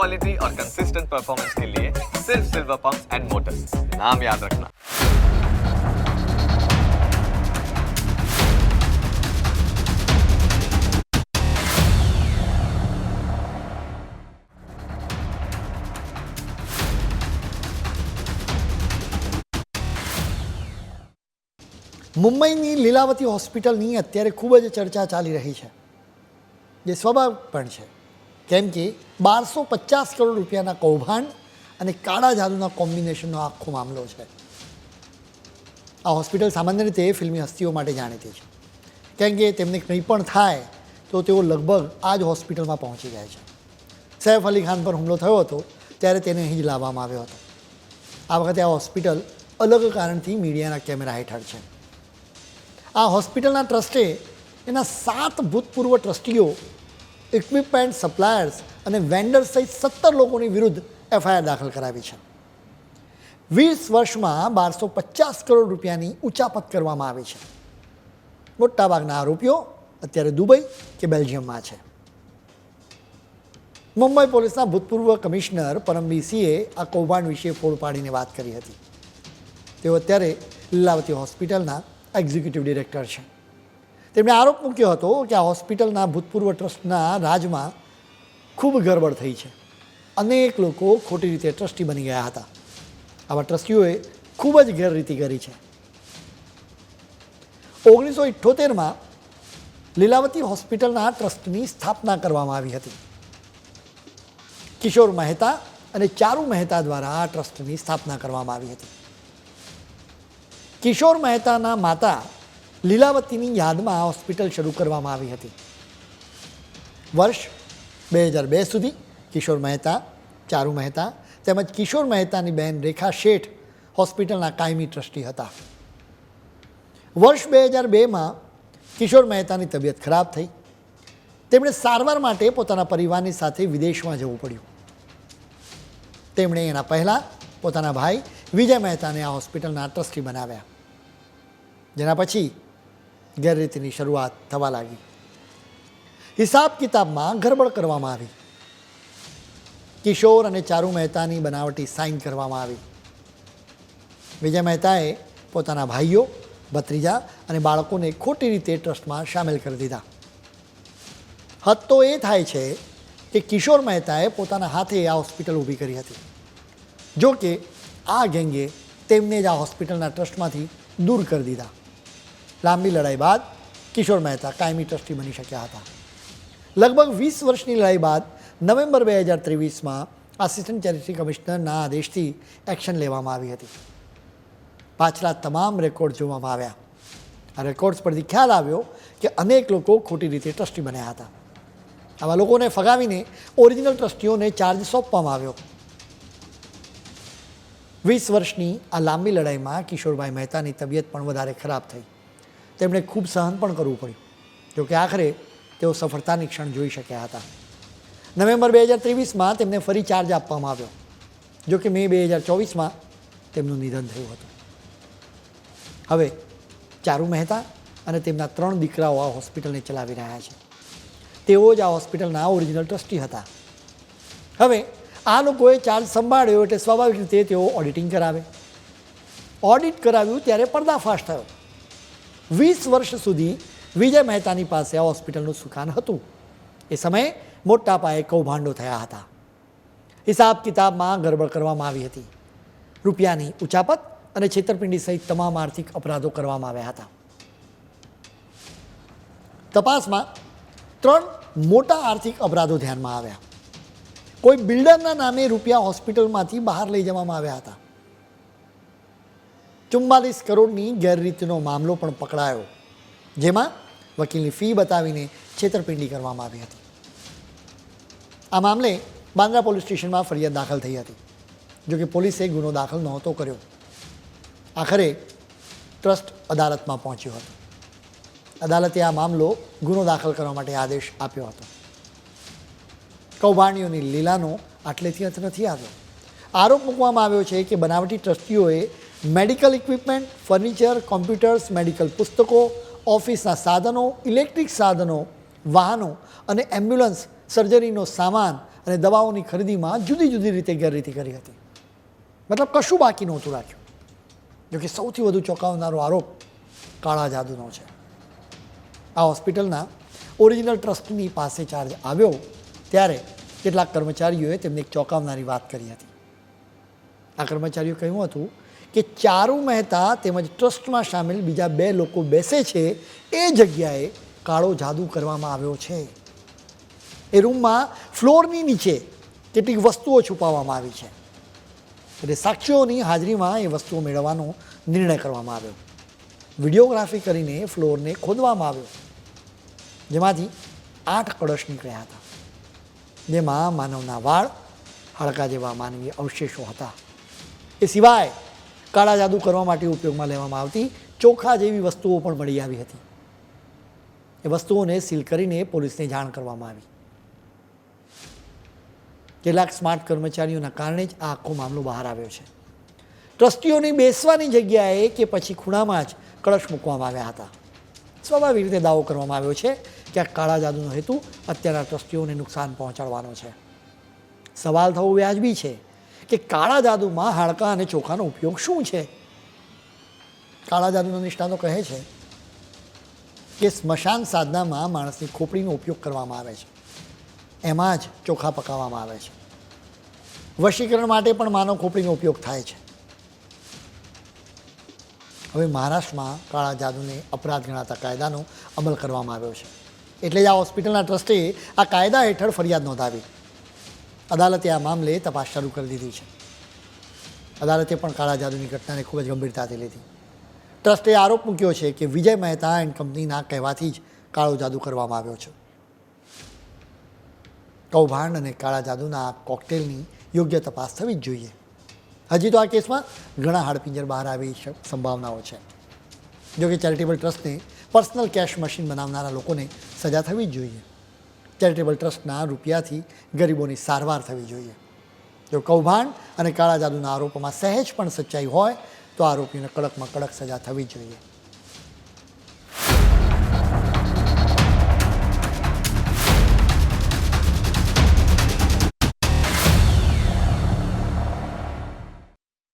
Quality और consistent performance के लिए सिर्फ सिल्वर पंप्स एंड मोटर्स, नाम याद रखना। મુંબઈની લીલાવતી હોસ્પિટલની અત્યારે ખૂબ જ ચર્ચા ચાલી રહી છે, જે સ્વાભાવિક પણ છે, કેમ કે 1250 કરોડ રૂપિયાના કૌભાંડ અને કાળા જાદુના કોમ્બિનેશનનો આખો મામલો છે. આ હોસ્પિટલ સામાન્ય રીતે ફિલ્મી હસ્તીઓ માટે જાણીતી છે, કેમ કે તેમને કંઈ પણ થાય તો તેઓ લગભગ આ જ હોસ્પિટલમાં પહોંચી જાય છે. સૈફ અલી ખાન પર હુમલો થયો હતો ત્યારે તેને અહીં જ લાવવામાં આવ્યો હતો. આ વખતે આ હોસ્પિટલ અલગ કારણથી મીડિયાના કેમેરા હેઠળ છે. આ હોસ્પિટલના ટ્રસ્ટે એના 7 ભૂતપૂર્વ ટ્રસ્ટીઓ, ઇક્વિપમેન્ટ સપ્લાયર્સ અને વેન્ડર સહિત 17 લોકોની વિરુદ્ધ એફઆઈઆર દાખલ કરાવી છે. 20 વર્ષમાં 1250 કરોડ રૂપિયાની ઉચાપત કરવામાં આવી છે. મોટાભાગના આરોપીઓ અત્યારે દુબઈ કે બેલ્જિયમમાં છે. મુંબઈ પોલીસના ભૂતપૂર્વ કમિશનર પરમબીર સિંહે આ કૌભાંડ વિશે ફોડ પાડીને વાત કરી હતી. તેઓ અત્યારે લીલાવતી હોસ્પિટલના એક્ઝિક્યુટિવ ડિરેક્ટર છે. તેમણે આરોપ મૂક્યો હતો કે આ હોસ્પિટલના ભૂતપૂર્વ ટ્રસ્ટના રાજમાં ખૂબ ગરબડ થઈ છે. અનેક લોકો ખોટી રીતે ટ્રસ્ટી બની ગયા હતા. આવા ટ્રસ્ટીઓએ ખૂબ જ ગેરરીતિ કરી છે. 1978માં લીલાવતી હોસ્પિટલના ટ્રસ્ટની સ્થાપના કરવામાં આવી હતી. કિશોર મહેતા અને ચારુ મહેતા દ્વારા આ ટ્રસ્ટની સ્થાપના કરવામાં આવી હતી. કિશોર મહેતાના માતા લીલાવતીની યાદમાં આ હોસ્પિટલ શરૂ કરવામાં આવી હતી. વર્ષ 2002 સુધી કિશોર મહેતા, ચારુ મહેતા તેમજ કિશોર મહેતાની બહેન રેખા શેઠ હોસ્પિટલના કાયમી ટ્રસ્ટી હતા. વર્ષ 2002માં કિશોર મહેતાની તબિયત ખરાબ થઈ. તેમણે સારવાર માટે પોતાના પરિવારની સાથે વિદેશમાં જવું પડ્યું. તેમણે એના પહેલાં પોતાના ભાઈ વિજય મહેતાને આ હોસ્પિટલના ટ્રસ્ટી બનાવ્યા, જેના પછી ગેરરીતિની શરૂઆત થવા લાગી. હિસાબ કિતાબમાં ગરબડ કરવામાં આવી. કિશોર અને ચારુ મહેતાની બનાવટી સાઇન કરવામાં આવી. વિજય મહેતાએ પોતાના ભાઈઓ, ભત્રીજા અને બાળકોને ખોટી રીતે ટ્રસ્ટમાં સામેલ કરી દીધા. હદ તો એ થાય છે કે કિશોર મહેતાએ પોતાના હાથે આ હોસ્પિટલ ઊભી કરી હતી. જો કે આ ગેંગે તેમને જ આ હોસ્પિટલના ટ્રસ્ટમાંથી દૂર કરી દીધા. લાંબી લડાઈ બાદ કિશોર મહેતા કાયમી ટ્રસ્ટી બની શક્યા હતા. લગભગ 20 વર્ષની લડાઈ બાદ નવેમ્બર 2023માં આસિસ્ટન્ટ ચેરિટી કમિશનરના આદેશથી એક્શન લેવામાં આવી હતી. પાછલા તમામ રેકોર્ડ જોવામાં આવ્યા. આ રેકોર્ડ્સ પરથી ખ્યાલ આવ્યો કે અનેક લોકો ખોટી રીતે ટ્રસ્ટી બન્યા હતા. આવા લોકોને ફગાવીને ઓરિજિનલ ટ્રસ્ટીઓને ચાર્જ સોંપવામાં આવ્યો. 20 વર્ષની આ લાંબી લડાઈમાં કિશોરભાઈ મહેતાની તબિયત પણ વધારે ખરાબ થઈ. તેમણે ખૂબ સહન પણ કરવું પડ્યું. જોકે આખરે તેઓ સફળતાની ક્ષણ જોઈ શક્યા હતા. નવેમ્બર 2023માં તેમને ફરી ચાર્જ આપવામાં આવ્યો. જોકે મે 2024માં તેમનું નિધન થયું હતું. હવે ચારુ મહેતા અને તેમના 3 દીકરાઓ આ હોસ્પિટલને ચલાવી રહ્યા છે. તેઓ જ આ હોસ્પિટલના ઓરિજિનલ ટ્રસ્ટી હતા. હવે આ લોકોએ ચાર્જ સંભાળ્યો એટલે સ્વાભાવિક રીતે તેઓ ઓડિટિંગ કરાવે. ઓડિટ કરાવ્યું ત્યારે પર્દાફાશ થયો. 20 વર્ષ સુધી વિજય મહેતાની પાસે આ હોસ્પિટલનું સુકાન હતું. એ સમયે મોટા પાયે કૌભાંડો થયા હતા. હિસાબ કિતાબમાં ગરબડ કરવામાં આવી હતી. રૂપિયાની ઉચાપત અને છેતરપિંડી સહિત તમામ આર્થિક અપરાધો કરવામાં આવ્યા હતા. તપાસમાં 3 મોટા આર્થિક અપરાધો ધ્યાનમાં આવ્યા. કોઈ બિલ્ડરના નામે રૂપિયા હોસ્પિટલમાંથી બહાર લઈ જવામાં આવ્યા હતા. 44 કરોડની ગેરરીતિનો મામલો પણ પકડાયો, જેમાં વકીલની ફી બતાવીને છેતરપિંડી કરવામાં આવી હતી. આ મામલે બાંદ્રા પોલીસ સ્ટેશનમાં ફરિયાદ દાખલ થઈ હતી. જોકે પોલીસે ગુનો દાખલ નહોતો કર્યો. આખરે ટ્રસ્ટ અદાલતમાં પહોંચ્યો હતો. અદાલતે આ મામલો ગુનો દાખલ કરવા માટે આદેશ આપ્યો હતો. કૌભાંડીઓની લીલાનો આટલેથી અંત નથી આવ્યો. આરોપ મૂકવામાં આવ્યો છે કે બનાવટી ટ્રસ્ટીઓએ medical equipment, furniture, computers, medical પુસ્તકો, ઓફિસના સાધનો, ઇલેક્ટ્રિક સાધનો, વાહનો અને એમ્બ્યુલન્સ, સર્જરીનો સામાન અને દવાઓની ખરીદીમાં જુદી જુદી રીતે ગેરરીતિ કરી હતી. મતલબ કશું બાકી નહોતું રાખ્યું. જોકે સૌથી વધુ ચોંકાવનારો આરોપ કાળા જાદુનો છે. આ હોસ્પિટલના ઓરિજિનલ ટ્રસ્ટીની પાસે ચાર્જ આવ્યો ત્યારે કેટલાક કર્મચારીઓએ તેમને એક ચોંકાવનારી વાત કરી હતી. આ કર્મચારીઓ કહ્યું હતું કે ચારુ મહેતા તેમજ ટ્રસ્ટમાં સામેલ બીજા 2 લોકો બેસે છે એ જગ્યાએ કાળો જાદુ કરવામાં આવ્યો છે. એ રૂમમાં ફ્લોરની નીચે કેટલીક વસ્તુઓ છુપાવવામાં આવી છે. એટલે સાક્ષીઓની હાજરીમાં એ વસ્તુઓ મેળવવાનો નિર્ણય કરવામાં આવ્યો. વિડીયોગ્રાફી કરીને ફ્લોરને ખોદવામાં આવ્યો, જેમાંથી 8 કળશ નીકળ્યા હતા, જેમાં માનવના વાળ, હાડકા જેવા માનવીય અવશેષો હતા. એ સિવાય કાળા જાદુ કરવા માટે ઉપયોગમાં લેવામાં આવતી ચોખા જેવી વસ્તુઓ પણ મળી આવી હતી. એ વસ્તુઓને સીલ કરીને પોલીસને જાણ કરવામાં આવી. કેટલાક સ્માર્ટ કર્મચારીઓના કારણે જ આ આખો મામલો બહાર આવ્યો છે. ટ્રસ્ટીઓની બેસવાની જગ્યાએ કે પછી ખૂણામાં જ કળશ મૂકવામાં આવ્યા હતા. સ્વાભાવિક રીતે દાવો કરવામાં આવ્યો છે કે આ કાળા જાદુનો હેતુ અત્યારના ટ્રસ્ટીઓને નુકસાન પહોંચાડવાનો છે. સવાલ થવો વ્યાજબી છે કે કાળા જાદુમાં હાડકાં અને ચોખાનો ઉપયોગ શું છે? કાળા જાદુના નિષ્ણાતો કહે છે કે સ્મશાન સાધનામાં માણસની ખોપડીનો ઉપયોગ કરવામાં આવે છે, એમાં જ ચોખા પકાવવામાં આવે છે. વશીકરણ માટે પણ માનવ ખોપડીનો ઉપયોગ થાય છે. હવે મહારાષ્ટ્રમાં કાળા જાદુને અપરાધ ગણાતા કાયદાનો અમલ કરવામાં આવ્યો છે. એટલે જ આ હોસ્પિટલના ટ્રસ્ટે આ કાયદા હેઠળ ફરિયાદ નોંધાવી. અદાલતે આ મામલે તપાસ શરૂ કરી દીધી છે. અદાલતે પણ કાળા જાદુની ઘટનાને ખૂબ જ ગંભીરતાથી લીધી. ટ્રસ્ટે આરોપ મૂક્યો છે કે વિજય મહેતા એન્ડ કંપનીના કહેવાથી જ કાળો જાદુ કરવામાં આવ્યો છે. કૌભાંડ અને કાળા જાદુના કોકટેલની યોગ્ય તપાસ થવી જ જોઈએ. હજી તો આ કેસમાં ઘણા હાડપિંજર બહાર આવી સંભાવનાઓ છે. જોકે ચેરિટેબલ ટ્રસ્ટને પર્સનલ કેશ મશીન બનાવનારા લોકોને સજા થવી જ જોઈએ. ચેરિટેબલ ટ્રસ્ટના રૂપિયાથી ગરીબોની સારવાર થવી જોઈએ. જો કૌભાંડ અને કાળા જાદુના આરોપોમાં સહેજ પણ સચ્ચાઈ હોય તો આરોપીઓને કડકમાં કડક સજા થવી જ જોઈએ.